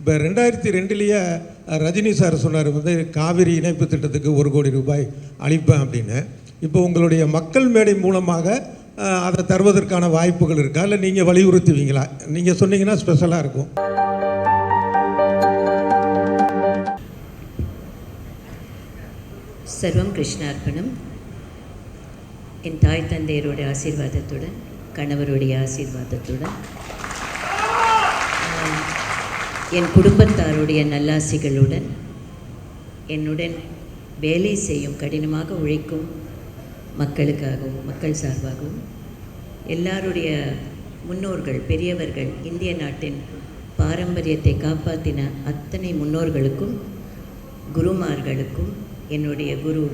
இப்போ 2002 ரஜினி சார் சொன்னார் வந்து காவிரி இணைப்பு திட்டத்துக்கு 1 கோடி ரூபாய் அளிப்பேன் அப்படின்னு. இப்போ உங்களுடைய மக்கள் மேடை மூலமாக அதை தருவதற்கான வாய்ப்புகள் இருக்கா, இல்லை நீங்கள் வலியுறுத்துவீங்களா? நீங்கள் சொன்னீங்கன்னா ஸ்பெஷலாக இருக்கும். சர்வம் கிருஷ்ணார்ப்பணம். என் தாய் தந்தையருடைய ஆசீர்வாதத்துடன், கணவருடைய ஆசீர்வாதத்துடன், என் குடும்பத்தாருடைய நல்லாசிகளுடன், என்னுடன் வேலை செய்யும் கடினமாக உழைக்கும் மக்களுக்காகவும் மக்கள் சார்பாகவும் எல்லாருடைய முன்னோர்கள் பெரியவர்கள் இந்திய நாட்டின் பாரம்பரியத்தை காப்பாற்றின அத்தனை முன்னோர்களுக்கும் குருமார்களுக்கும் என்னுடைய குரு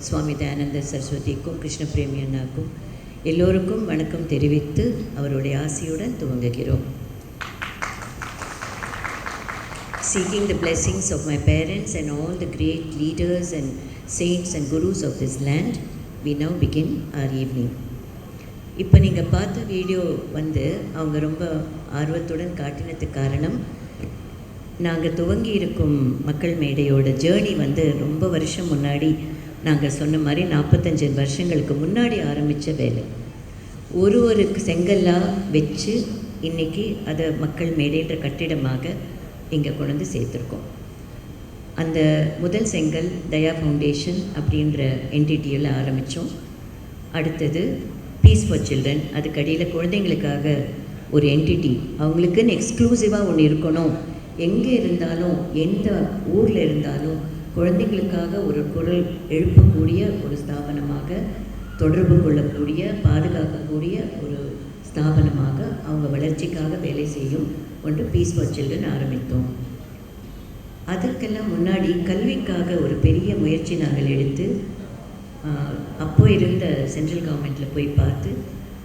சுவாமி தயானந்த சரஸ்வதிக்கும் கிருஷ்ண பிரேமி அண்ணாக்கும் எல்லோருக்கும் வணக்கம் தெரிவித்து அவருடைய ஆசியுடன் துவங்குகிறோம். Seeking the blessings of my parents and all the great leaders and saints and gurus of this land, we now begin our evening. இப்போ நீங்கள் பார்த்த வீடியோ வந்து அவங்க ரொம்ப ஆர்வத்துடன் காட்டினதுக்கு காரணம், நாங்கள் துவங்கி இருக்கும் மக்கள் மேடையோட ஜேர்னி வந்து ரொம்ப வருஷம் முன்னாடி நாங்கள் சொன்ன மாதிரி 45 வருஷங்களுக்கு முன்னாடி ஆரம்பித்த வேலை. ஒரு செங்கல்லாக வச்சு இன்றைக்கி அதை மக்கள் மேடைன்ற கட்டிடமாக இங்கே கொண்டு வந்து சேர்த்துருக்கோம். அந்த முதல் செங்கல் தயா ஃபவுண்டேஷன் அப்படின்ற என்டிட்டியில் ஆரம்பித்தோம். அடுத்தது பீஸ் ஃபார் சில்ட்ரன், அதுக்கு அடியில் குழந்தைங்களுக்காக ஒரு என்டிட்டி, அவங்களுக்குன்னு எக்ஸ்க்ளூசிவாக ஒன்று இருக்கணும், எங்கே இருந்தாலும் எந்த ஊரில் இருந்தாலும் குழந்தைங்களுக்காக ஒரு குரல் எழுப்பக்கூடிய ஒரு ஸ்தாபனமாக, தொடர்பு கொள்ளக்கூடிய பாதுகாக்கக்கூடிய ஒரு ஸ்தாபனமாக, அவங்க வளர்ச்சிக்காக வேலை செய்யும் ஒன்று பீஸ் ஃபார் சில்ட்ரன் ஆரம்பித்தோம். அதற்கெல்லாம் முன்னாடி கல்விக்காக ஒரு பெரிய முயற்சி நாங்கள் எடுத்து அப்போ இருந்த சென்ட்ரல் கவர்மெண்ட்டில் போய் பார்த்து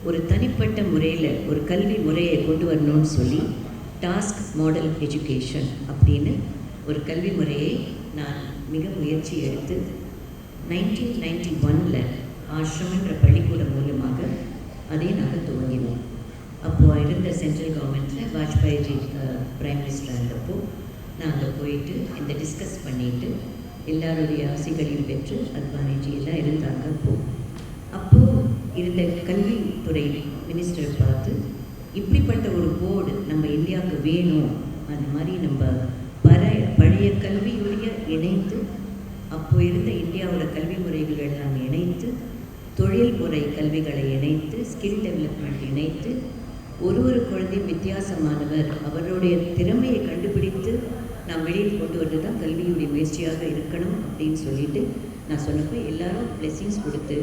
ஒரு தனிப்பட்ட முறையில் ஒரு கல்வி முறையை கொண்டு வரணும்னு சொல்லி டாஸ்க் மாடல் எஜுகேஷன் அப்படின்னு ஒரு கல்வி முறையை நான் மிக முயற்சி எடுத்து 1991 ஆஷ்ரமன்ற பள்ளிக்கூடம் மூலமாக அதை நாங்கள் துவங்கினோம். அப்போது இருந்த சென்ட்ரல் கவர்மெண்ட்டில் வாஜ்பாய்ஜி பிரைம் மினிஸ்டர் இருந்தப்போ நாங்கள் போயிட்டு இந்த டிஸ்கஸ் பண்ணிவிட்டு எல்லாருடைய ஆசைகளையும் பெற்று அத்வானிஜி எல்லாம் இருந்தாங்க. அப்போது இருந்த கல்வித்துறை மினிஸ்டரை பார்த்து இப்படிப்பட்ட ஒரு போர்டு நம்ம இந்தியாவுக்கு வேணும், அந்த மாதிரி நம்ம பழைய கல்வியுடைய இணைத்து, அப்போ இருந்த இந்தியாவோட கல்வி முறைகள் எல்லாம் இணைத்து, தொழில்முறை கல்விகளை இணைத்து, ஸ்கில் டெவலப்மெண்ட் இணைத்து, ஒரு குழந்தையும் வித்தியாசமானவர், அவருடைய திறமையை கண்டுபிடித்து நாம் வெளியில் கொண்டு வந்து தான் கல்வியுடைய முயற்சியாக இருக்கணும் அப்படின்னு சொல்லிட்டு நான் சொன்னப்போ எல்லாரும் பிளெஸிங்ஸ் கொடுத்து,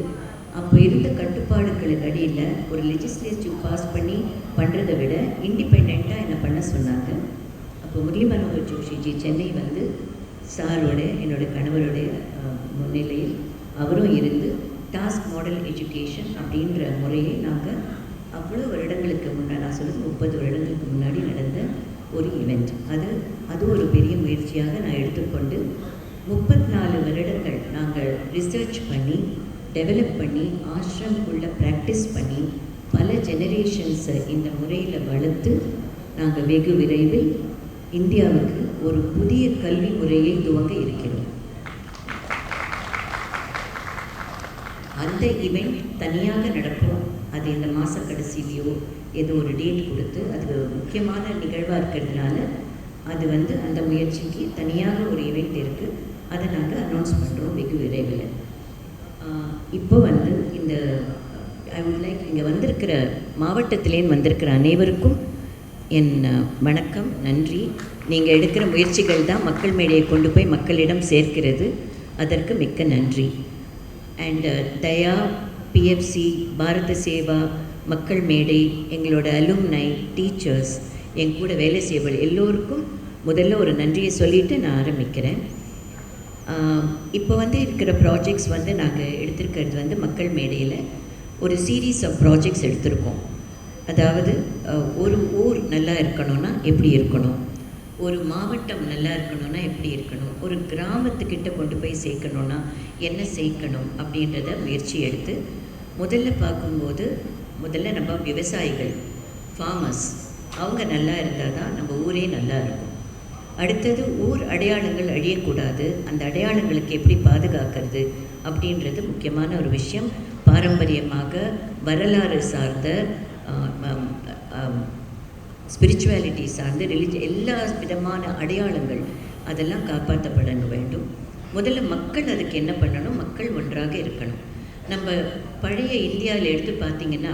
அப்போ இருந்த கட்டுப்பாடுகளுக்கு அடியில் ஒரு லெஜிஸ்லேட்டிவ் பாஸ் பண்ணி பண்ணுறதை விட இண்டிபெண்ட்டாக என்ன பண்ண சொன்னாங்க. அப்போ முரளி மனோகர் ஜோஷிஜி சென்னை வந்து சாரோட என்னோடய கணவருடைய முன்னிலையில் அவரும் இருந்து டாஸ்க் மாடல் எஜுகேஷன் அப்படின்ற முறையை நாங்கள் அவ்வளோ வருடங்களுக்கு முன்னாடி, நான் சொல்லுது 30 வருடங்களுக்கு முன்னாடி நடந்த ஒரு ஈவெண்ட். அது ஒரு பெரிய முயற்சியாக நான் எடுத்துக்கொண்டு 34 வருடங்கள் நாங்கள் ரிசர்ச் பண்ணி டெவலப் பண்ணி ஆசிரமுக்குள்ளே ப்ராக்டிஸ் பண்ணி பல ஜெனரேஷன்ஸை இந்த முறையில் வளர்த்து நாங்கள் வெகு விரைவில் இந்தியாவுக்கு ஒரு புதிய கல்வி முறையை துவங்க இருக்கிறோம். அந்த ஈவெண்ட் தனியாக நடக்கும். அது இந்த மாத கடைசியிலையோ ஏதோ ஒரு டேட் கொடுத்து, அது முக்கியமான நிகழ்வாக இருக்கிறதுனால அது வந்து அந்த முயற்சிக்கு தனியாக ஒரு ஈவெண்ட் இருக்குது. அதை நாங்கள் அனௌன்ஸ் பண்ணுறோம் வெகு விரைவில். இப்போ வந்து இந்த ஐ வுட் லைக் இங்கே வந்திருக்கிற மாவட்டத்திலேன்னு வந்திருக்கிற அனைவருக்கும் என் வணக்கம், நன்றி. நீங்கள் எடுக்கிற முயற்சிகள் தான் மக்கள் மேடையை கொண்டு போய் மக்களிடம் சேர்க்கிறது. அதற்கு மிக்க நன்றி. அண்ட் தயா, பிஎஃப்சி, பாரத சேவா, மக்கள் மேடை, எங்களோட அலும்னை, டீச்சர்ஸ், என் கூட வேலை செய்வர்கள் எல்லோருக்கும் முதல்ல ஒரு நன்றியை சொல்லிவிட்டு நான் ஆரம்பிக்கிறேன். இப்போ வந்து இருக்கிற ப்ராஜெக்ட்ஸ் வந்து நாங்கள் எடுத்திருக்கிறது வந்து மக்கள் மேடையில் ஒரு சீரீஸ் ஆஃப் ப்ராஜெக்ட்ஸ் எடுத்திருக்கோம். அதாவது ஒரு ஊர் நல்லா இருக்கணும்னா எப்படி இருக்கணும், ஒரு மாவட்டம் நல்லா இருக்கணும்னா எப்படி இருக்கணும், ஒரு கிராமத்துக்கிட்ட கொண்டு போய் சேர்க்கணுன்னா என்ன சேர்க்கணும் அப்படின்றத முயற்சி எடுத்து முதல்ல பார்க்கும்போது நம்ம விவசாயிகள், ஃபார்மர்ஸ், அவங்க நல்லா இருந்தால் தான் நம்ம ஊரே நல்லா இருக்கும். அடுத்தது ஊர் அடையாளங்கள் அழியக்கூடாது, அந்த அடையாளங்களுக்கு எப்படி பாதுகாக்கிறது அப்படின்றது முக்கியமான ஒரு விஷயம். பாரம்பரியமாக வரலாறு சார்ந்த ஸ்பிரிச்சுவாலிட்டி சார்ந்து எல்லா விதமான அடையாளங்கள் அதெல்லாம் காப்பாற்றப்பட வேண்டும். முதல்ல மக்கள் அதுக்கு என்ன பண்ணணும்? மக்கள் ஒன்றாக இருக்கணும். நம்ம பழைய இந்தியாவில் எடுத்து பார்த்திங்கன்னா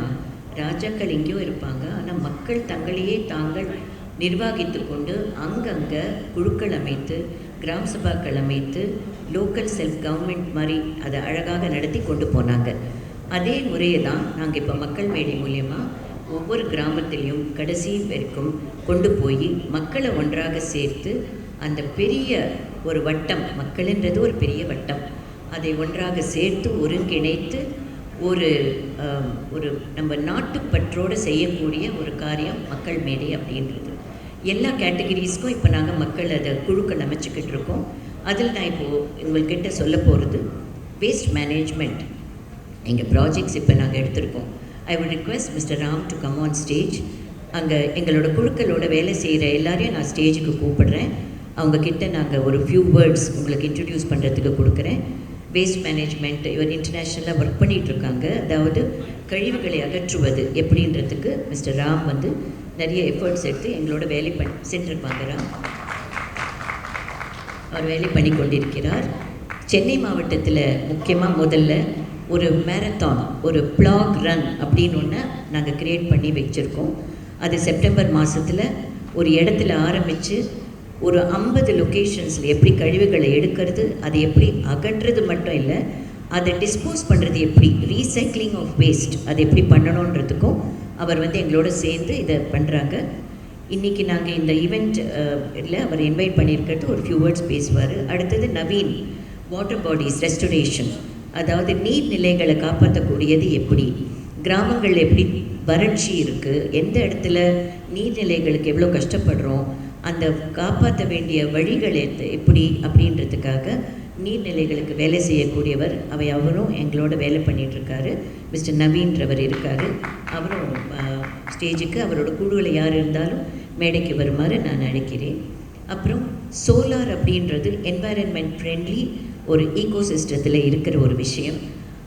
ராஜாக்கள் எங்கேயோ இருப்பாங்க, ஆனால் மக்கள் தங்களையே தாங்கள் நிர்வாகித்து கொண்டு அங்கங்கே குழுக்கள் அமைத்து கிராம சபாக்கள் அமைத்து லோக்கல் செல்ஃப் கவர்மெண்ட் மாதிரி அதை அழகாக நடத்தி கொண்டு போனாங்க. அதே முறையை தான் நாங்கள் இப்போ மக்கள் மேடை மூலியமாக ஒவ்வொரு கிராமத்திலையும் கடைசி வரைக்கும் கொண்டு போய் மக்களை ஒன்றாக சேர்த்து அந்த பெரிய ஒரு வட்டம், மக்கள்ன்றது ஒரு பெரிய வட்டம், அதை ஒன்றாக சேர்த்து ஒருங்கிணைத்து ஒரு ஒரு நம்ம நாட்டுப்பற்றோடு செய்யக்கூடிய ஒரு காரியம் மக்கள் மேடை அப்படின்றது. எல்லா கேட்டகரிஸ்க்கும் இப்போ நாங்கள் மக்கள் அதை குழுக்கள் அமைச்சிக்கிட்டு இருக்கோம். அதில் நான் இப்போது உங்கள்கிட்ட சொல்ல போகிறது வேஸ்ட் மேனேஜ்மெண்ட். எங்கள் ப்ராஜெக்ட்ஸ் இப்போ நாங்கள் எடுத்திருக்கோம். I would request mister Ram to come on stage. அங்கே எங்களோட குழுக்களோட வேலை செய்கிற எல்லாரையும் நான் ஸ்டேஜுக்கு கூப்பிடுறேன். அவங்கக்கிட்ட நாங்கள் ஒரு ஃபியூ வேர்ட்ஸ் உங்களுக்கு இன்ட்ரடியூஸ் பண்ணுறதுக்கு கொடுக்குறேன். வேஸ்ட் மேனேஜ்மெண்ட் இவர் இன்டர்நேஷ்னலாக ஒர்க் பண்ணிகிட்ருக்காங்க. அதாவது கழிவுகளை அகற்றுவது எப்படின்றதுக்கு மிஸ்டர் ராம் வந்து நிறைய எஃபர்ட்ஸ் எடுத்து எங்களோட வேலை சென்றிருப்பாங்க. ராம் அவர் வேலை பண்ணி கொண்டிருக்கிறார். சென்னை மாவட்டத்தில் முக்கியமாக முதல்ல ஒரு மேரத்தான், ஒரு பிளாக் ரன் அப்படின்னு ஒன்று நாங்கள் க்ரியேட் பண்ணி வச்சுருக்கோம். அது செப்டம்பர் மாதத்தில் ஒரு இடத்துல ஆரம்பித்து ஒரு 50 லொக்கேஷன்ஸில் எப்படி கழிவுகளை எடுக்கிறது, அதை எப்படி அகற்றுறது மட்டும் இல்லை, அதை டிஸ்போஸ் பண்ணுறது எப்படி, ரீசைக்ளிங் ஆஃப் வேஸ்ட் அதை எப்படி பண்ணணுன்றதுக்கும் அவர் வந்து எங்களோட சேர்ந்து இதை பண்ணுறாங்க. இன்றைக்கி நாங்கள் இந்த ஈவெண்ட் அவர் இன்வைட் பண்ணியிருக்கிறது ஒரு ஃபியூ வேர்ட்ஸ் பேசுவார். அடுத்தது நவீன், வாட்டர் பாடிஸ் ரெஸ்டோரேஷன், அதாவது நீர்நிலைகளை காப்பாற்றக்கூடியது எப்படி, கிராமங்களில் எப்படி வறட்சி இருக்குது, எந்த இடத்துல நீர்நிலைகளுக்கு எவ்வளோ கஷ்டப்படுறோம், அந்த காப்பாற்ற வேண்டிய வழிகள் எப்படி அப்படின்றதுக்காக நீர்நிலைகளுக்கு வேலை செய்யக்கூடியவர் அவரும் எங்களோட வேலை பண்ணிகிட்ருக்காரு. மிஸ்டர் நவீன்றவர் இருக்கார். அவரும் ஸ்டேஜுக்கு அவரோட குழுவில் யார் இருந்தாலும் மேடைக்கு வருமாறு நான் அழைக்கிறேன். அப்புறம் சோலார் அப்படின்றது என்வாயரன்மெண்ட் ஃப்ரெண்ட்லி ஒரு ஈகோசிஸ்டத்தில் இருக்கிற ஒரு விஷயம்.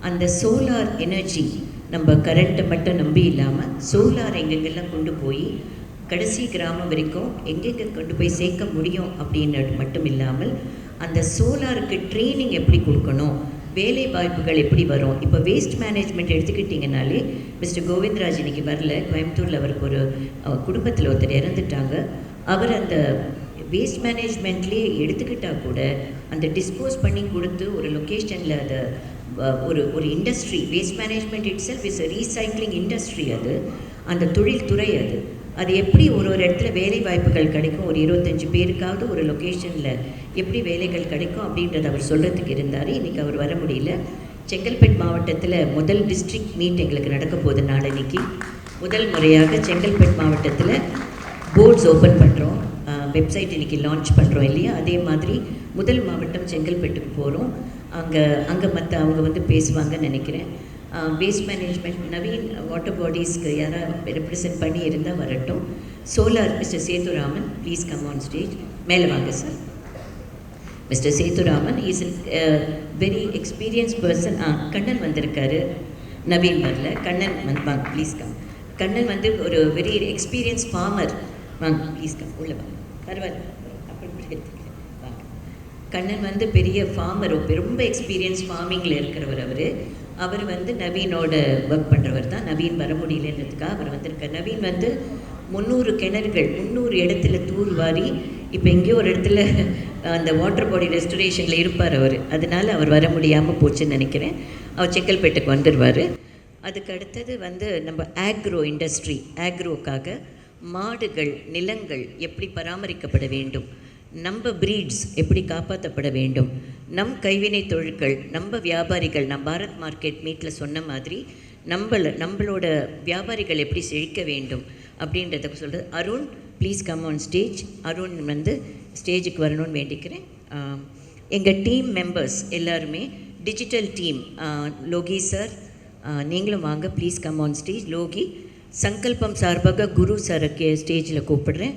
அந்த சோலார் எனர்ஜி நம்ம கரண்ட்டை மட்டும் நம்பி இல்லாமல் சோலார் எங்கெங்கெல்லாம் கொண்டு போய் கடைசி கிராமம் வரைக்கும் எங்கெங்கே கொண்டு போய் சேர்க்க முடியும் அப்படின்றது மட்டும் இல்லாமல் அந்த சோலாருக்கு ட்ரைனிங் எப்படி கொடுக்கணும், வேலை வாய்ப்புகள் எப்படி வரும். இப்போ வேஸ்ட் மேனேஜ்மெண்ட் எடுத்துக்கிட்டிங்கனாலே மிஸ்டர் கோவிந்தராஜ் இன்றைக்கி வரல, கோயம்புத்தூரில் அவருக்கு ஒரு குடும்பத்தில் ஒருத்தர் இறந்துட்டாங்க. அவர் அந்த வேஸ்ட் மேனேஜ்மெண்ட்லேயே எடுத்துக்கிட்டால் கூட அந்த டிஸ்போஸ் பண்ணி கொடுத்து ஒரு லொக்கேஷனில் அதை ஒரு industry, waste management it self is recycling industry. அது அந்த தொழில்துறை அது எப்படி ஒரு இடத்துல வேலை வாய்ப்புகள் கிடைக்கும், ஒரு 25 பேருக்காவது ஒரு லொக்கேஷனில் எப்படி வேலைகள் கிடைக்கும் அப்படின்றத அவர் சொல்கிறதுக்கு இருந்தார். இன்றைக்கி அவர் வர முடியல. செங்கல்பட்டு மாவட்டத்தில் முதல் டிஸ்ட்ரிக்ட் மீட் எங்களுக்கு நடக்க போகுது நாளைக்கு. முதல் முறையாக செங்கல்பட்டு மாவட்டத்தில் போர்ட்ஸ் ஓப்பன் பண்ணுறோம், வெப்சைட் இன்றைக்கி லான்ச் பண்ணுறோம் இல்லையா. அதே மாதிரி முதல் மாவட்டம் செங்கல்பட்டுக்கு போகிறோம். அங்கே மற்ற அவங்க வந்து பேசுவாங்கன்னு நினைக்கிறேன். வேஸ்ட் மேனேஜ்மெண்ட் நவீன் வாட்டர் பாடிஸ்க்கு யாராவது ரெப்ரசன்ட் பண்ணி இருந்தால் வரட்டும். Solar mister Sethuraman, please come on stage. மேலே வாங்க sir. Mister Sethuraman is very experience person. Kannan வந்திருக்காரு, நவீன் வரல. கண்ணன் வாங்க ப்ளீஸ் கம். கண்ணன் வந்து ஒரு வெரி எக்ஸ்பீரியன்ஸ் ஃபார்மர். வாங்க ப்ளீஸ் கம், உள்ளே வாங்க. பரவாயில்ல, அப்படி எடுத்துக்கிறேன் வாங்க. கண்ணன் வந்து பெரிய ஃபார்மர், ரொம்ப எக்ஸ்பீரியன்ஸ் ஃபார்மிங்கில் இருக்கிறவர். அவர் வந்து நவீனோட ஒர்க் பண்ணுறவர் தான். நவீன் வர முடியலன்றதுக்காக அவர் வந்திருக்கார். நவீன் வந்து 300 கிணறுகள் 300 இடத்துல தூர்வாரி இப்போ எங்கேயோ ஒரு இடத்துல அந்த வாட்டர் பாடி ரெஸ்டோரேஷனில் இருப்பார் அவர். அதனால் அவர் வர முடியாமல் போச்சுன்னு நினைக்கிறேன். அவர் செங்கல்பேட்டுக்கு வந்துடுவார். அதுக்கு அடுத்தது வந்து நம்ம ஆக்ரோ இண்டஸ்ட்ரி, ஆக்ரோக்காக மாடுகள், நிலங்கள் எப்படி பராமரிக்கப்பட வேண்டும், நம்ம ப்ரீட்ஸ் எப்படி காப்பாற்றப்பட வேண்டும், நம் கைவினை தொழில்கள், நம்ம வியாபாரிகள், நான் பாரத் மார்க்கெட் மீட்டில் சொன்ன மாதிரி நம்மளோட வியாபாரிகள் எப்படி செழிக்க வேண்டும் அப்படின்றத சொல்கிறது. Arun please come on stage. Arun வந்து ஸ்டேஜுக்கு வரணும்னு வேண்டிக்கிறேன். எங்கள் டீம் மெம்பர்ஸ் எல்லாருமே டிஜிட்டல் டீம், லோகி சார் நீங்களும் வாங்க, please come on stage. Loki, Sankalpam சார்பாக குரு சாருக்கு ஸ்டேஜில் கூப்பிடுறேன்.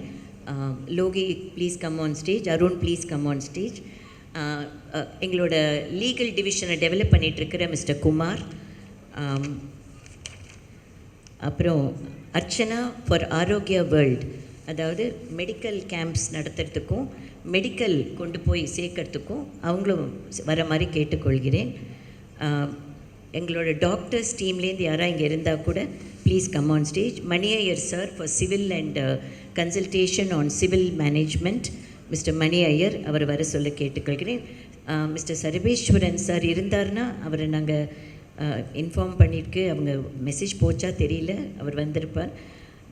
Loki please come on stage, Arun please come on stage. எங்களோட லீகல் டிவிஷனை டெவலப் பண்ணிகிட்ருக்கிற மிஸ்டர் குமார், அப்புறம் அர்ச்சனா ஃபார் ஆரோக்கியா வேர்ல்ட், அதாவது மெடிக்கல் கேம்ப்ஸ் நடத்துறதுக்கும் மெடிக்கல் கொண்டு போய் சேர்க்கறதுக்கும் அவங்களும் வர மாதிரி கேட்டுக்கொள்கிறேன். எங்களோட டாக்டர்ஸ் டீம்லேருந்து யாராக இங்கே இருந்தால் கூட please come on stage. Mani Iyer sir for civil and consultation on civil management, mister Mani Iyer அவர் வர சொல்ல கேட்டுக்கொள்கிறேன். மிஸ்டர் சர்வேஸ்வரன் சார் இருந்தார்னா அவரை நாங்கள் இன்ஃபார்ம் பண்ணியிருக்கு, அவங்க மெசேஜ் போச்சா தெரியல, அவர் வந்திருப்பார்.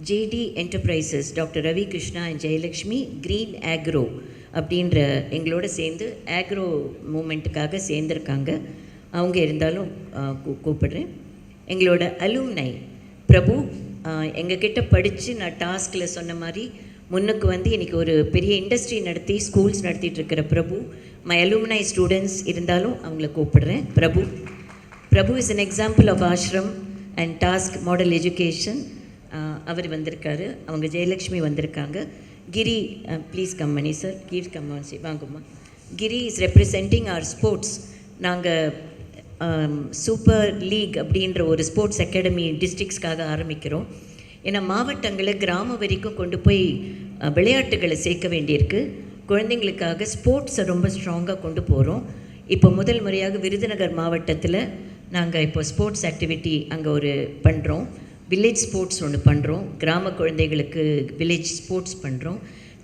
JD enterprises doctor Ravi Krishna and Jayalakshmi green agro அப்படின்ற எங்களோட சேர்ந்து ஆக்ரோ மூமெண்ட்டுக்காக சேர்ந்துருக்காங்க, அவங்க இருந்தாலும் கூப்பிடுறேன். எங்களோட அலும்னை பிரபு எங்ககிட்ட படித்து நான் டாஸ்கில் சொன்ன மாதிரி முன்னுக்கு வந்து இன்றைக்கி ஒரு பெரிய இண்டஸ்ட்ரி நடத்தி ஸ்கூல்ஸ் நடத்திட்டுருக்கிற பிரபு, மை அலுமினை ஸ்டூடெண்ட்ஸ் இருந்தாலும் அவங்கள கூப்பிடுறேன். Prabhu is an example of ashram and task model education, அவர் வந்திருக்காரு. அவங்க ஜெயலக்ஷ்மி வந்திருக்காங்க. Giri please come Mani sir, Giri come on சி வாங்குமா. Giri is representing our sports. நாங்கள் சூப்பர் லீக் அப்படின்ற ஒரு ஸ்போர்ட்ஸ் அகாடமி டிஸ்ட்ரிக்ஸ்க்காக ஆரம்பிக்கிறோம். ஏன்னா மாவட்டங்களை கிராமம் வரைக்கும் கொண்டு போய் விளையாட்டுகளை சேர்க்க வேண்டியிருக்கு. குழந்தைங்களுக்காக ஸ்போர்ட்ஸை ரொம்ப ஸ்ட்ராங்காக கொண்டு போகிறோம். இப்போ முதல் முறையாக விருதுநகர் மாவட்டத்தில் நாங்கள் இப்போ ஸ்போர்ட்ஸ் ஆக்டிவிட்டி அங்கே ஒரு பண்ணுறோம். வில்லேஜ் ஸ்போர்ட்ஸ் ஒன்று பண்ணுறோம், கிராம குழந்தைகளுக்கு வில்லேஜ் ஸ்போர்ட்ஸ் பண்ணுறோம்.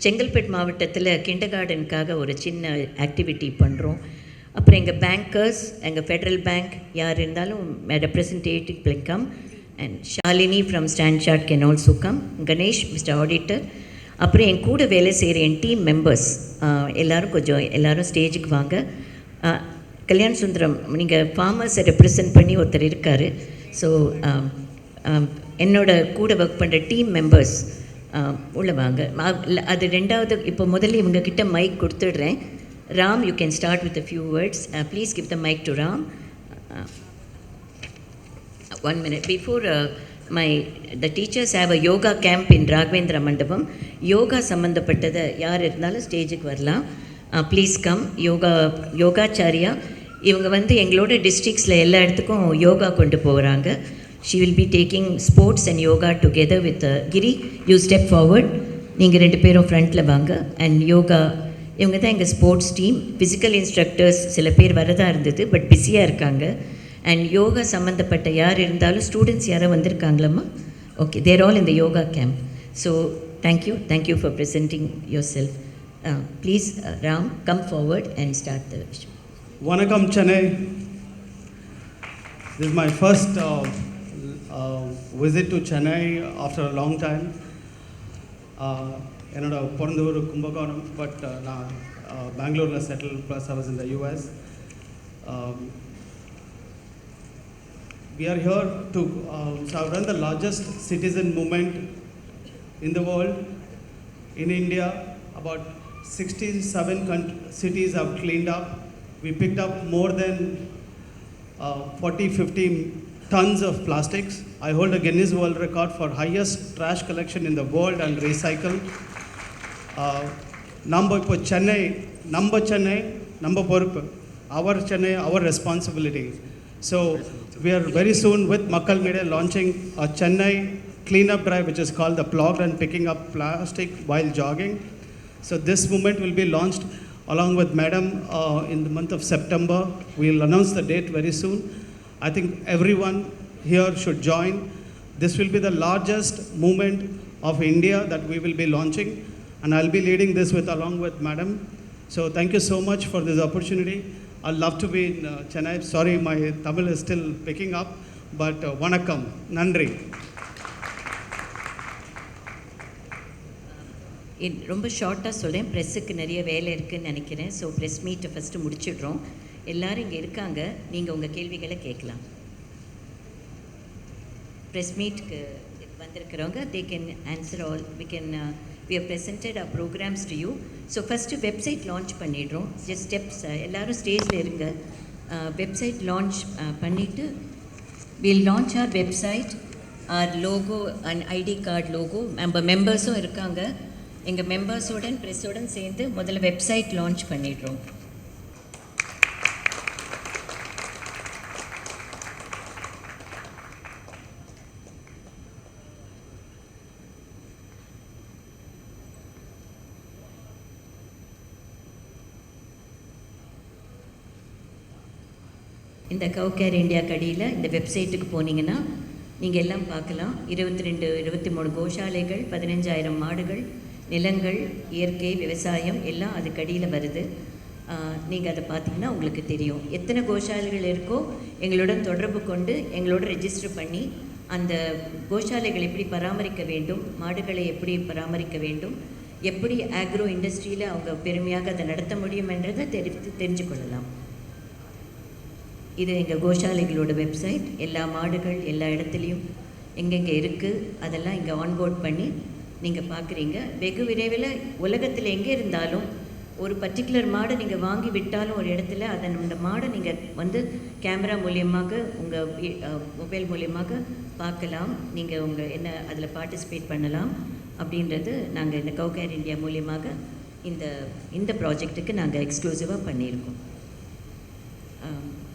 செங்கல்பட்டு மாவட்டத்தில் கிண்டர் கார்டனுக்காக ஒரு சின்ன ஆக்டிவிட்டி பண்ணுறோம். அப்புறம் எங்கள் பேங்கர்ஸ், எங்கள் ஃபெட்ரல் பேங்க் யார் இருந்தாலும் representative will come, and Shalini from Stanchart can also come, Ganesh mister auditor. அப்புறம் என் கூட வேலை செய்கிற என் டீம் மெம்பர்ஸ் எல்லோரும் ஸ்டேஜுக்கு வாங்க. கல்யாண் சுந்தரம், நீங்கள் ஃபார்மர்ஸை ரெப்ரசன்ட் பண்ணி ஒருத்தர் இருக்கார். ஸோ என்னோட கூட ஒர்க் பண்ணுற டீம் மெம்பர்ஸ் உள்ளே வாங்க. அது ரெண்டாவது. இப்போ முதல்ல இவங்கக்கிட்ட mic கொடுத்துடுறேன். Ram, you can start with a few words. Please give the mic to Ram. 1 minute. Before the teachers have a yoga camp in Raghavendra Mandapam. Yoga சம்மந்தப்பட்டதை யார் இருந்தாலும் ஸ்டேஜுக்கு வரலாம். Please come. யோகாச்சாரியா இவங்க வந்து எங்களோட டிஸ்ட்ரிக்ஸில் எல்லா இடத்துக்கும் யோகா கொண்டு போகிறாங்க. She will be taking sports and yoga together with Giri. You step forward. நீங்கள் 2 பேரும் ஃப்ரண்ட்டில் வாங்க. அண்ட் யோகா இவங்க தான் எங்கள் ஸ்போர்ட்ஸ் டீம். ஃபிசிக்கல் இன்ஸ்ட்ரக்டர்ஸ் சில பேர் வரதா இருந்தது, பட் பிஸியாக இருக்காங்க. அண்ட் யோகா சம்மந்தப்பட்ட யார் இருந்தாலும் ஸ்டூடெண்ட்ஸ் யாரும் வந்திருக்காங்களாம்மா? Okay, they're all in the yoga camp. So thank you for presenting yourself. Please Ram, come forward and start the விஷயம். வணக்கம் Chennai. This is my first visit to Chennai after a long time. என்னோட பிறந்த ஊர் Kumbakonam, but நான் பெங்களூரில் settle, plus I was in the US. We are here to, so I've run the largest citizen movement in the world. In India, about 67 cities have cleaned up. We picked up more than 40-50 tons of plastics. I hold a Guinness World Record for highest trash collection in the world and recycle. நம்ம இப்போ சென்னை, நம்ம பொறுப்பு, our Chennai, our responsibility. So we are very soon with Makkal Media launching a Chennai cleanup drive, which is called the Plogged and Picking Up Plastic While Jogging. So this movement will be launched along with Madam in the month of September. We will announce the date very soon. I think everyone here should join. This will be the largest movement of India that we will be launching, and I'll be leading this along with Madam. So thank you so much for this opportunity. I'd love to be in Chennai. Sorry, my Tamil is still picking up, but vanakkam, nandri. ரொம்ப ஷார்ட்டாக சொல்கிறேன், ப்ரெஸ்ஸுக்கு நிறைய வேலை இருக்குதுன்னு நினைக்கிறேன். So press மீட்டை first முடிச்சிடுறோம். எல்லோரும் இங்கே இருக்காங்க, நீங்கள் உங்கள் கேள்விகளை கேட்கலாம். ப்ரெஸ் மீட்டுக்கு வந்திருக்கிறவங்க they can answer all. We have presented our programs to you. So first website launch பண்ணிடுறோம். ஜஸ்ட் ஸ்டெப்ஸ், எல்லோரும் ஸ்டேஜில் இருங்க. வெப்சைட் லான்ச் பண்ணிவிட்டு we'll launch our website, our logo and ID card logo. நம்ம மெம்பர்ஸும் இருக்காங்க. எங்கள் மெம்பர்ஸோடன் ப்ரெஸ்ஸோடன் சேர்ந்து முதல்ல வெப்சைட் லான்ச் பண்ணிடுறோம். இந்த கவுகேர் இந்தியா கடியில் இந்த வெப்சைட்டுக்கு போனீங்கன்னா நீங்கள் எல்லாம் பார்க்கலாம். 23 கோஷாலைகள், 15,000 மாடுகள், நிலங்கள், இயற்கை விவசாயம் எல்லாம் அது கடியில் வருது. நீங்கள் அதை பார்த்தீங்கன்னா உங்களுக்கு தெரியும். எத்தனை கோஷாலைகள் இருக்கோ எங்களுடன் தொடர்பு கொண்டு எங்களோட ரெஜிஸ்டர் பண்ணி அந்த கோஷாலைகள் எப்படி பராமரிக்க வேண்டும், மாடுகளை எப்படி பராமரிக்க வேண்டும், எப்படி ஆக்ரோ இண்டஸ்ட்ரியில் அவங்க பெருமையாக அதை நடத்த முடியும் என்றதை தெரிஞ்சு கொள்ளலாம். இது எங்கள் கோஷாலைகளோட வெப்சைட். எல்லா மாடுகள் எல்லா இடத்துலையும் எங்கெங்கே இருக்குது அதெல்லாம் இங்கே ஆன்போர்ட் பண்ணி நீங்கள் பார்க்குறீங்க. வெகு விரைவில் உலகத்தில் எங்கே இருந்தாலும் ஒரு பர்டிகுலர் மாடை நீங்கள் வாங்கி விட்டாலும் ஒரு இடத்துல அந்த மாடை நீங்கள் வந்து கேமரா மூலியமாக உங்கள் மொபைல் மூலியமாக பார்க்கலாம். நீங்கள் உங்கள் என்ன அதில் பார்ட்டிசிபேட் பண்ணலாம் அப்படின்றது நாங்கள் இந்த கவுகேர் இந்தியா மூலியமாக இந்த ப்ராஜெக்ட்டுக்கு நாங்கள் எக்ஸ்க்ளூசிவாக பண்ணியிருக்கோம்.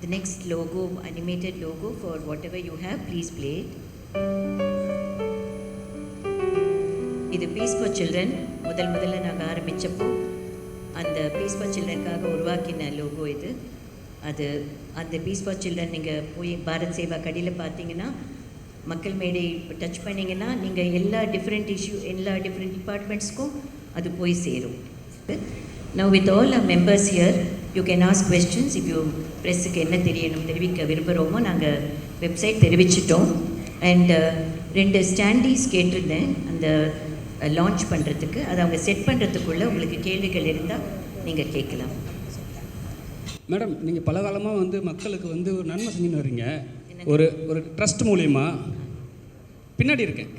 The next logo, animated logo for whatever you have, please play it. இது பீஸ் ஃபார் சில்ட்ரன். முதல்ல நாங்கள் ஆரம்பித்தப்போ அந்த பீஸ் ஃபார் சில்ட்ரனுக்காக உருவாக்கின லோகோ இது. அந்த பீஸ் ஃபார் சில்ட்ரன் நீங்கள் போய் பாரத் சேவா கடியில் பார்த்தீங்கன்னா, மக்கள் மேடை டச் பண்ணிங்கன்னா நீங்கள் எல்லா டிஃப்ரெண்ட் டிபார்ட்மெண்ட்ஸ்க்கும் அது போய் சேரும். Now with all our members here, you can ask questions. If you ப்ரெஸ்ஸுக்கு என்ன தெரிவிக்க விரும்புகிறோமோ நாங்கள் வெப்சைட் தெரிவிச்சிட்டோம். அண்ட் 2 ஸ்டாண்டீஸ் கேட்டிருந்தேன் அந்த லான்ச் பண்ணுறதுக்கு. அதை அவங்க செட் பண்ணுறதுக்குள்ளே உங்களுக்கு கேள்விகள் இருந்தால் நீங்கள் கேட்கலாம். மேடம், நீங்கள் பல காலமாக வந்து மக்களுக்கு வந்து ஒரு நன்மை செஞ்சுன்னு வரீங்க. ஒரு ட்ரஸ்ட் மூலிமா பின்னாடி இருக்கேன்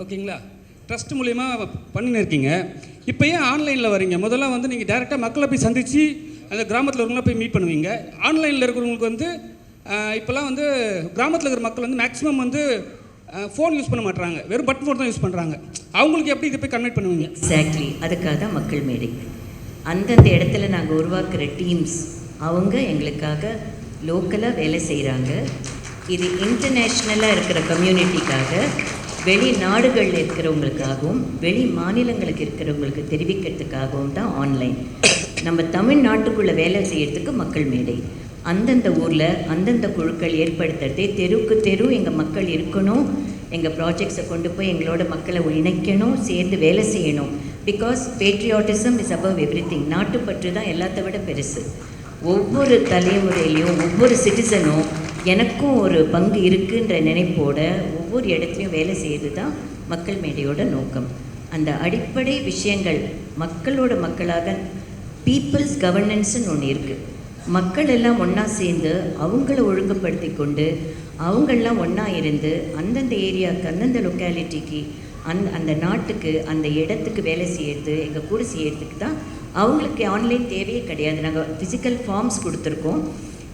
ஓகேங்களா? ட்ரஸ்ட் மூலிமா பண்ணின்னு இருக்கீங்க. இப்போ ஏன் ஆன்லைனில் வரீங்க? முதல்ல வந்து நீங்கள் டேரெக்டாக மக்களை போய் சந்தித்து அந்த கிராமத்தில் இருக்கிறவங்கள போய் மீட் பண்ணுவீங்க. ஆன்லைனில் இருக்கிறவங்களுக்கு வந்து இப்போல்லாம் வந்து கிராமத்தில் இருக்கிற மக்கள் வந்து மேக்ஸிமம் வந்து ஃபோன் யூஸ் பண்ண மாட்டாங்க, வெறும் பட்டன் ஃபோன் தான் யூஸ் பண்ணுறாங்க. அவங்களுக்கு எப்படி இதை போய் கன்வெர்ட் பண்ணுவீங்க? எக்ஸாக்ட்லி, அதுக்காக தான் மக்கள் மேடை. அந்தந்த இடத்துல நாங்கள் உருவாக்குற டீம்ஸ் அவங்க எங்களுக்காக லோக்கலாக வேலை செய்கிறாங்க. இது இன்டர்நேஷ்னலாக இருக்கிற கம்யூனிட்டிக்காக, வெளிநாடுகளில் இருக்கிறவங்களுக்காகவும் வெளி மாநிலங்களுக்கு இருக்கிறவங்களுக்கு தெரிவிக்கிறதுக்காகவும் தான் ஆன்லைன். நம்ம தமிழ்நாட்டுக்குள்ளே வேலை செய்கிறதுக்கு மக்கள் மேடை. அந்தந்த ஊரில் அந்தந்த குழுக்கள் ஏற்படுத்துறதே, தெருவுக்கு தெரு எங்கள் மக்கள் இருக்கணும், எங்கள் ப்ராஜெக்ட்ஸை கொண்டு போய் எங்களோட மக்களை இணைக்கணும், சேர்ந்து வேலை செய்யணும். Because patriotism is above everything. நாட்டுப்பற்று தான் எல்லாத்த விட பெருசு. ஒவ்வொரு தலைமுறையிலையும் ஒவ்வொரு சிட்டிசனும் எனக்கும் ஒரு பங்கு இருக்குன்ற நினைப்போட ஒவ்வொரு இடத்துலையும் வேலை செய்கிறது தான் மக்கள் மேடையோட நோக்கம். அந்த அடிப்படை விஷயங்கள் மக்களோட மக்களாக பீப்புள்ஸ் கவர்னன்ஸ்னு ஒன்று இருக்குது. மக்கள் எல்லாம் ஒன்றா சேர்ந்து அவங்கள ஒழுங்குபடுத்தி கொண்டு அவங்களெலாம் ஒன்றா இருந்து அந்தந்த ஏரியாவுக்கு அந்தந்த லொக்காலிட்டிக்கு அந்த நாட்டுக்கு அந்த இடத்துக்கு வேலை செய்கிறது எங்கள் கூட செய்கிறதுக்கு தான். அவங்களுக்கு ஆன்லைன் தேவையே கிடையாது. நாங்கள் ஃபிசிக்கல் ஃபார்ம்ஸ் கொடுத்துருக்கோம்.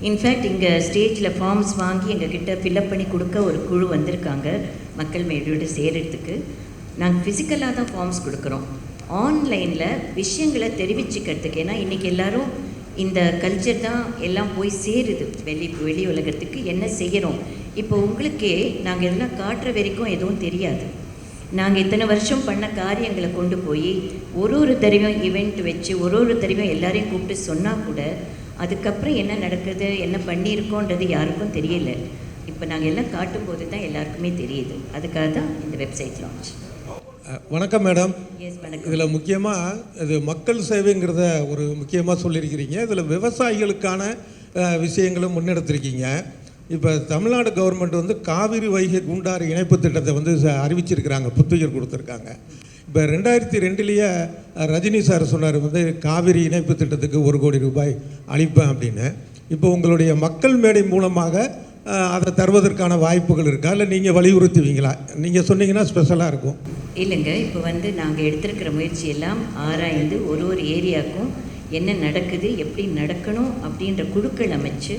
இன்ஃபேக்ட் இங்கே ஸ்டேஜில் ஃபார்ம்ஸ் வாங்கி எங்ககிட்ட ஃபில்அப் பண்ணி கொடுக்க ஒரு குழு வந்திருக்காங்க மக்கள் மேடையோடு சேர்கிறதுக்கு. நாங்கள் ஃபிசிக்கலாக தான் ஃபார்ம்ஸ் கொடுக்குறோம். ஆன்லைனில் விஷயங்களை தெரிவிச்சுக்கிறதுக்கு, ஏன்னா இன்றைக்கி எல்லோரும் இந்த கல்ச்சர் தான் எல்லாம் போய் சேருது வெளி உலகத்துக்கு. என்ன செய்கிறோம் இப்போ உங்களுக்கே நாங்கள் இதெல்லாம் காட்டுற வரைக்கும் எதுவும் தெரியாது. நாங்கள் இத்தனை வருஷம் பண்ண காரியங்களை கொண்டு போய் ஒரு தடவையும் ஈவெண்ட் வச்சு ஒரு தடவையும் எல்லாரையும் கூப்பிட்டு சொன்னால் கூட அதுக்கப்புறம் என்ன நடக்குது என்ன பண்ணியிருக்கோன்றது யாருக்கும் தெரியல. இப்போ நாங்கள் எல்லாம் காட்டும்போது தான் எல்லாருக்குமே தெரியுது. அதுக்காக தான் இந்த வெப்சைட் லான்ச். வணக்கம் மேடம். எஸ் வணக்கம். இதில் முக்கியமாக இது மக்கள் சேவைங்கிறத ஒரு முக்கியமாக சொல்லியிருக்கிறீங்க. இதில் விவசாயிகளுக்கான விஷயங்களும் முன்னெடுத்திருக்கீங்க. இப்போ தமிழ்நாடு கவர்மெண்ட் வந்து காவிரி வைகை குண்டாறு இணைப்பு திட்டத்தை வந்து அறிவிச்சிருக்கிறாங்க, புத்துயிர் கொடுத்துருக்காங்க. இப்போ 2002 ரஜினி சார் சொன்னார் வந்து காவிரி இணைப்பு திட்டத்துக்கு 1 கோடி ரூபாய் அளிப்பேன் அப்படின்னு. இப்போ உங்களுடைய மக்கள் மேடை மூலமாக அதை தருவதற்கான வாய்ப்புகள் இருக்கா, இல்லை நீங்கள் வலியுறுத்துவீங்களா? நீங்கள் சொன்னீங்கன்னா ஸ்பெஷலாக இருக்கும். இல்லைங்க, இப்போ வந்து நாங்கள் எடுத்திருக்கிற முயற்சி எல்லாம் ஆராய்ந்து ஒரு ஏரியாவுக்கும் என்ன நடக்குது எப்படி நடக்கணும் அப்படின்ற குழுக்கள் அமைச்சு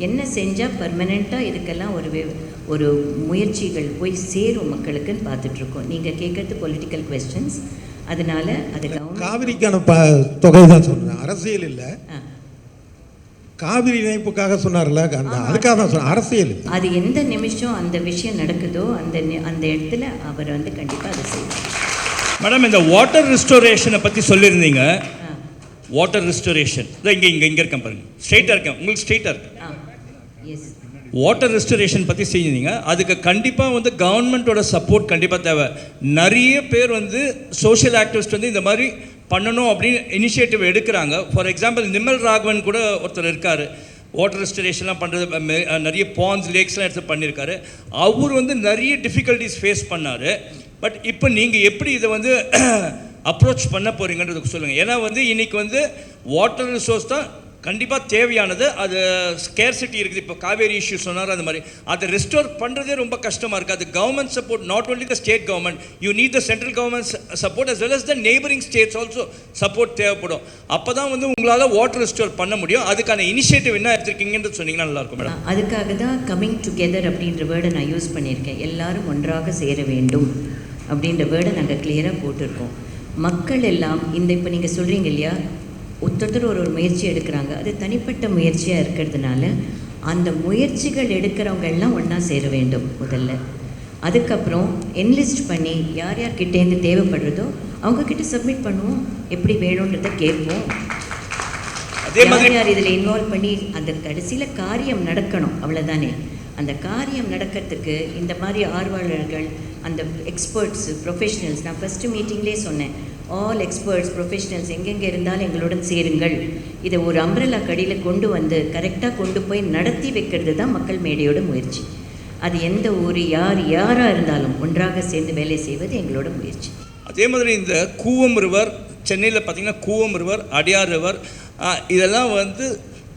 என்ன செஞ்சால் பர்மனெண்ட்டாக இதுக்கெல்லாம் ஒரு முயற்சிகள் போய் சேரும் மக்களுக்குன்னு பார்த்துட்ருக்கோம். நீங்கள் கேட்குறது பொலிட்டிக்கல் கொஸ்டின்ஸ், அதனால் அது காவிரிக்கான தொகை தான் சொல்கிறேன், அரசியல் இல்லை. காவிரி இணைப்புக்காக சொன்னார்ல, அதுக்காக தான் சொன்னேன், அரசியல். அது எந்த நிமிஷம் அந்த விஷயம் நடக்குதோ அந்த இடத்துல அவர் வந்து கண்டிப்பாக அதை செய்வார். மேடம், இந்த வாட்டர் ரெஸ்டோரேஷனை பற்றி சொல்லியிருந்தீங்க. வாட்டர் ரெஸ்டோரேஷன் இங்கே இருக்கேன் பாருங்க, ஸ்ட்ரெயிட்டாக இருக்கேன், உங்களுக்கு ஸ்ட்ரெயிட்டாக இருக்கு. எஸ், வாட்டர் ரெஸ்டோரேஷன் பற்றி செஞ்சீங்க. அதுக்கு கண்டிப்பாக வந்து கவர்மெண்ட்டோட சப்போர்ட் கண்டிப்பாக தேவை. நிறைய பேர் வந்து சோஷியல் ஆக்டிவிஸ்ட் வந்து இந்த மாதிரி பண்ணணும் அப்படின்னு இனிஷியேட்டிவ் எடுக்கிறாங்க. ஃபார் எக்ஸாம்பிள் நிமல் ராகவன் கூட ஒருத்தர் இருக்கார், வாட்டர் ரெஸ்டரேஷன்லாம் பண்ணுறது, நிறைய பாண்ட்ஸ் லேக்ஸ்லாம் எடுத்து பண்ணியிருக்காரு. அவர் வந்து நிறைய டிஃபிகல்ட்டிஸ் ஃபேஸ் பண்ணார். பட் இப்போ நீங்கள் எப்படி இதை வந்து அப்ரோச் பண்ண போகிறீங்கன்றதுக்கு சொல்லுங்கள். ஏன்னா வந்து இன்றைக்கி வந்து வாட்டர் ரிசோர்ஸ் தான் கண்டிப்பாக தேவையானது. அது ஸ்கேர்சிட்டி இருக்குது. இப்போ காவேரி இஷ்யூ சொன்னார், அந்த மாதிரி அதை ரெஸ்டோர் பண்ணுறதே ரொம்ப கஷ்டமாக இருக்குது. அது government support, not only the state government, you need the central government support as well as the neighbouring states also support தேவைப்படும். அப்போ தான் வந்து உங்களால் வாட்டர் ரெஸ்டோர் பண்ண முடியும். அதுக்கான இனிஷியேட்டிவ் என்ன எடுத்திருக்கீங்கன்னு சொன்னீங்கன்னா நல்லாயிருக்கும் மேடம். அதுக்காக தான் கம்மிங் டுகெதர் அப்படின்ற வேர்டை நான் யூஸ் பண்ணியிருக்கேன். எல்லாரும் ஒன்றாக சேர வேண்டும் அப்படின்ற வேர்டை நாங்கள் கிளியராக போட்டிருக்கோம். மக்கள் எல்லாம் இப்போ நீங்கள் சொல்கிறீங்க இல்லையா, ஒருத்தர் ஒரு முயற்சி எடுக்கிறாங்க, அது தனிப்பட்ட முயற்சியாக இருக்கிறதுனால அந்த முயற்சிகள் எடுக்கிறவங்க எல்லாம் ஒன்றா சேர வேண்டும் முதல்ல. அதுக்கப்புறம் என்லிஸ்ட் பண்ணி யார் யார்கிட்டேருந்து தேவைப்படுறதோ அவங்கக்கிட்ட சப்மிட் பண்ணுவோம், எப்படி வேணுன்றதை கேட்போம். அதே மாதிரி யார் இதில் இன்வால்வ் பண்ணி அந்த கடைசியில் காரியம் நடக்கணும், அவ்வளோதானே. அந்த காரியம் நடக்கிறதுக்கு இந்த மாதிரி ஆர்வலர்கள், அந்த எக்ஸ்பர்ட்ஸு, ப்ரொஃபஷனல்ஸ், நான் ஃபஸ்ட்டு மீட்டிங்லேயே சொன்னேன், ஆல் எக்ஸ்பர்ட்ஸ், ப்ரொஃபஷனல்ஸ் எங்கெங்கே இருந்தாலும் எங்களுடன் சேருங்கள். இதை ஒரு அம்ப்ரெல்லா கடியில் கொண்டு வந்து கரெக்டாக கொண்டு போய் நடத்தி வைக்கிறது தான் மக்கள் மேடையோட முயற்சி. அது எந்த ஊர் யாராக இருந்தாலும் ஒன்றாக சேர்ந்து வேலை செய்வது எங்களோட முயற்சி. அதே மாதிரி இந்த கூவம் ரிவர், சென்னையில் பார்த்தீங்கன்னா கூவம் ரிவர், அடையார் ரிவர், இதெல்லாம் வந்து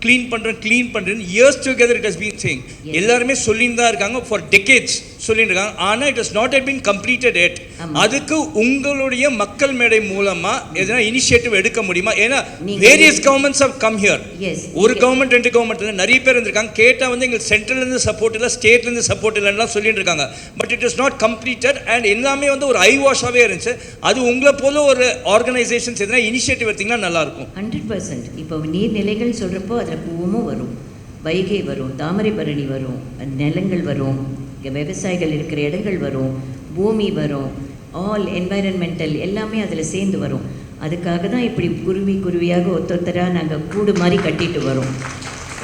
க்ளீன் பண்ணுறேன்னு years together it has been saying. எல்லாருமே சொல்லிட்டு தான் இருக்காங்க, ஃபார் டெக்கேட்ஸ் சொல்லிட்டு இருக்காங்க. ஆனால் it has not yet been completed yet. அதுக்கு உங்களுடைய மக்கள் மேடை மூலமாக எதனா இனிஷியேட்டிவ் எடுக்க முடியுமா? ஏன்னா various governments have come here. ஒரு கவர்மெண்ட் 2 கவர்மெண்ட் நிறைய பேர் இருந்திருக்காங்க. கேட்டால் வந்து எங்களுக்கு சென்ட்ரல்லேருந்து சப்போர்ட் இல்லை, ஸ்டேட்லேருந்து சப்போர்ட் இல்லைன்னா சொல்லிட்டு இருக்காங்க. But it is not completed and எல்லாமே வந்து ஒரு ஐ வாஷாகவே இருந்துச்சு. அது உங்களை போல ஒரு ஆர்கனைசேஷன்ஸ் எதனா இனிஷியேட்டிவ் எடுத்திங்கன்னா நல்லாயிருக்கும். 100%. இப்போ நீர்நிலைகள் சொல்கிறப்போ அதில் கூவமும் வரும், வைகை வரும், தாமிரபரணி வரும், நிலங்கள் வரும், விவசாயிகள் இருக்கிற இடங்கள் வரும், பூமி வரும், ஆல் என்வைரன்மெண்டல் எல்லாமே அதில் சேர்ந்து வரும். அதுக்காக தான் இப்படி குருவியாக ஒத்தொத்தராக நாங்கள் கூடு மாதிரி கட்டிட்டு வரோம்.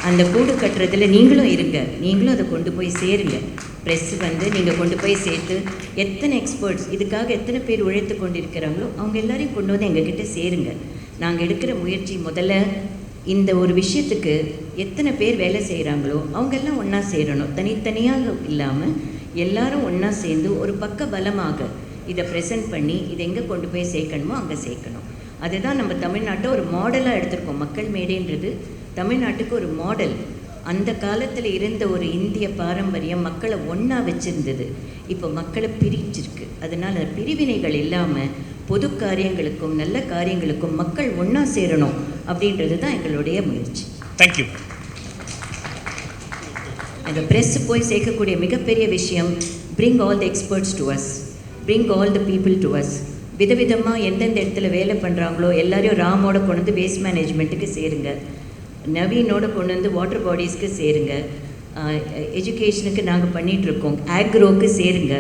அந்த கூடு கட்டுறதுல நீங்களும் இருங்க, நீங்களும் அதை கொண்டு போய் சேருங்க. ப்ரெஸ் வந்து நீங்கள் கொண்டு போய் சேர்த்து எத்தனை எக்ஸ்பர்ட்ஸ் இதுக்காக எத்தனை பேர் உழைத்து கொண்டு இருக்கிறாங்களோ அவங்க எல்லாரையும் கொண்டு வந்து எங்ககிட்ட சேருங்க. நாங்கள் எடுக்கிற முயற்சி முதல்ல இந்த ஒரு விஷயத்துக்கு எத்தனை பேர் வேலை செய்கிறாங்களோ அவங்கெல்லாம் ஒன்றா சேரணும். தனித்தனியாக இல்லாமல் எல்லாரும் ஒன்றா சேர்ந்து ஒரு பக்க பலமாக இதை ப்ரெசென்ட் பண்ணி இதை எங்கே கொண்டு போய் சேர்க்கணுமோ அங்கே சேர்க்கணும். அதுதான் நம்ம தமிழ்நாட்டை ஒரு மாடலாக எடுத்திருக்கோம். மக்கள் மேடைன்றது தமிழ்நாட்டுக்கு ஒரு மாடல். அந்த காலத்தில் இருந்த ஒரு இந்திய பாரம்பரியம் மக்களை ஒன்றா வச்சுருந்தது. இப்போ மக்களை பிரிச்சிருக்கு. அதனால் பிரிவினைகள் இல்லாமல் பொது காரியங்களுக்கும் நல்ல காரியங்களுக்கும் மக்கள் ஒன்றா சேரணும் அப்படின்றது தான் எங்களுடைய முயற்சி. தேங்க்யூ. அந்த ப்ரெஸ் போய் சேர்க்கக்கூடிய மிகப்பெரிய விஷயம், bring all the experts to us, bring all the people to us. விதவிதமாக எந்தெந்த இடத்துல வேலை பண்ணுறாங்களோ எல்லாரையும் ராமோட கொண்டு வந்து வேஸ்ட் மேனேஜ்மெண்ட்டுக்கு சேருங்க, நவீனோட கொண்டு வந்து வாட்டர் பாடிஸ்க்கு சேருங்க, எஜுகேஷனுக்கு நாங்கள் பண்ணிகிட்ருக்கோம், ஆக்ரோவுக்கு சேருங்க,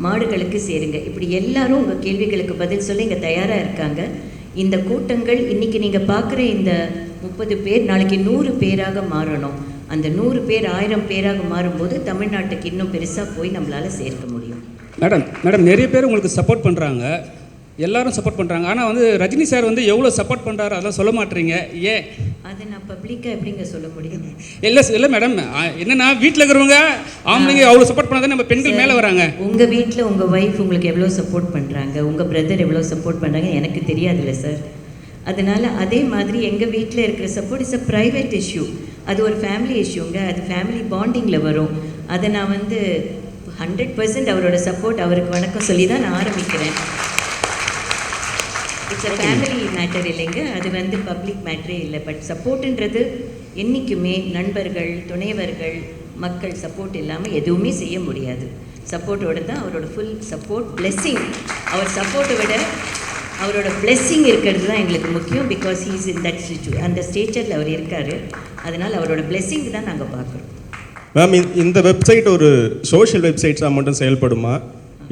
மாடுகளுக்கு சேருங்க. இப்படி எல்லாரும் உங்கள் கேள்விகளுக்கு பதில் சொல்ல இங்கே தயாராக இருக்காங்க. இந்த கூட்டங்கள் இன்றைக்கி நீங்கள் பார்க்குற இந்த 30 பேர் நாளைக்கு 100 பேராக மாறணும். அந்த 100 பேர் 1000 பேராக மாறும்போது தமிழ்நாட்டுக்கு இன்னும் பெருசாக போய் நம்மளால் சேர்க்க முடியும். மேடம் நிறைய பேர் உங்களுக்கு சப்போர்ட் பண்ணுறாங்க, எல்லாரும் சப்போர்ட் பண்ணுறாங்க. ஆனால் வந்து ரஜினி சார் வந்து எவ்வளோ சப்போர்ட் பண்ணுறாரு அதெல்லாம் சொல்ல மாட்டேறீங்க, ஏன்? அதை நான் பப்ளிக்காக எப்படிங்க சொல்ல முடியும்? இல்லை மேடம், என்னன்னா வீட்டில் இருக்கிறவங்க ஆம்பளைங்க அவ்வளோ சப்போர்ட் பண்ணாதான் நம்ம பெண்கள் மேலே வராங்க. உங்கள் வீட்டில் உங்கள் ஒய்ஃப் உங்களுக்கு எவ்வளோ சப்போர்ட் பண்ணுறாங்க, உங்கள் பிரதர் எவ்வளோ சப்போர்ட் பண்ணுறாங்க எனக்கு தெரியாதுல்ல சார். அதனால் அதே மாதிரி எங்கள் வீட்டில் இருக்கிற support is a private issue. அது ஒரு ஃபேமிலி இஷ்யூங்க, அது ஃபேமிலி பாண்டிங்கில் வரும். அதை நான் வந்து 100% அவரோட சப்போர்ட், அவருக்கு வணக்கம் சொல்லி தான் நான் ஆரம்பிக்கிறேன். இட்ஸ் அ ஃபேமிலி மேட்டர் இல்லைங்க, அது வந்து பப்ளிக் மேட்டரே இல்லை. பட் சப்போர்ட்டுன்றது என்றைக்குமே நண்பர்கள், துணைவர்கள், மக்கள் சப்போர்ட் இல்லாமல் எதுவுமே செய்ய முடியாது. சப்போர்ட்டோட தான் அவரோட ஃபுல் சப்போர்ட், பிளெஸ்ஸிங். அவர் சப்போர்ட்டை விட அவரோட பிளெஸ்ஸிங் இருக்கிறது தான் எங்களுக்கு முக்கியம். பிகாஸ் ஹீஸ் இன் தட் அந்த ஸ்டேச்சரில் அவர் இருக்கார். அதனால் அவரோட பிளெஸ்ஸிங் தான் நாங்கள் பார்க்குறோம். மேம், இந்த வெப்சைட் ஒரு சோஷியல் வெப்சைட்ஸாக மட்டும் செயல்படுமா,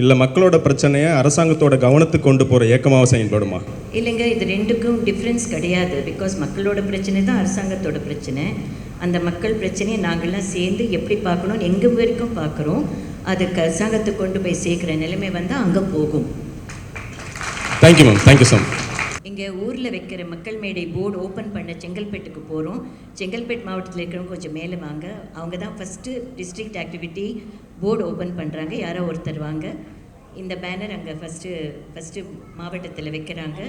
இல்லை மக்களோட பிரச்சனையை அரசாங்கத்தோட கவனத்துக்கு கொண்டு போகிற இயக்கமாக செயல்படுமா? இல்லைங்க, இது ரெண்டுக்கும் டிஃப்ரென்ஸ் கிடையாது. பிகாஸ் மக்களோட பிரச்சனை தான் அரசாங்கத்தோட பிரச்சனை. அந்த மக்கள் பிரச்சனையை நாங்கள்லாம் சேர்ந்து எப்படி பார்க்கணும், எங்கே வரைக்கும் பார்க்குறோம், அதுக்கு அரசாங்கத்துக்கு கொண்டு போய் சேர்க்குற நிலைமை வந்தால் அங்கே போகும். Thank you ma'am, thank you so much. இங்கே ஊரில் வைக்கிற மக்கள் மேடை போர்டு ஓப்பன் பண்ண செங்கல்பேட்டுக்கு போகிறோம். செங்கல்பேட்டு மாவட்டத்தில் இருக்கிறவங்க கொஞ்சம் மேலே வாங்க. அவங்க தான் first district activity board open பண்ணுறாங்க. யாரோ ஒருத்தர் வாங்க. இந்த பேனர் அங்கே ஃபஸ்ட்டு மாவட்டத்தில் வைக்கிறாங்க.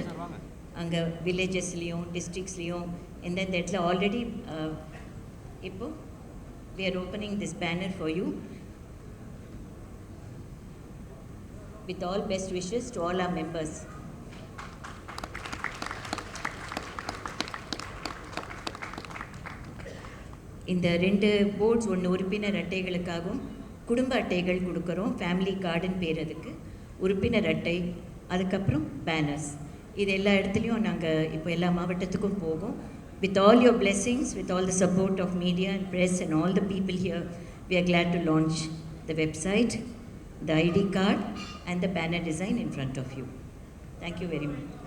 அங்கே வில்லேஜஸ்லேயும் டிஸ்ட்ரிக்ஸ்லேயும் எந்தெந்த இடத்துல ஆல்ரெடி இப்போது we are opening this banner for you with all best wishes to all our members. இந்த 2 போர்ட்ஸ், ஒன்று உறுப்பினர் அட்டைகளுக்காகவும் குடும்ப அட்டைகள் கொடுக்குறோம். ஃபேமிலி கார்டுன்னு பேர் அதுக்கு. உறுப்பினர் அட்டை, அதுக்கப்புறம் பேனர்ஸ். இது எல்லா இடத்துலையும் நாங்கள் இப்போ எல்லா மாவட்டத்துக்கும் போகும். With all your blessings, with all the support of media and press and all the people here, we are glad to launch the website, the ID card and the banner design in front of you. Thank you very much.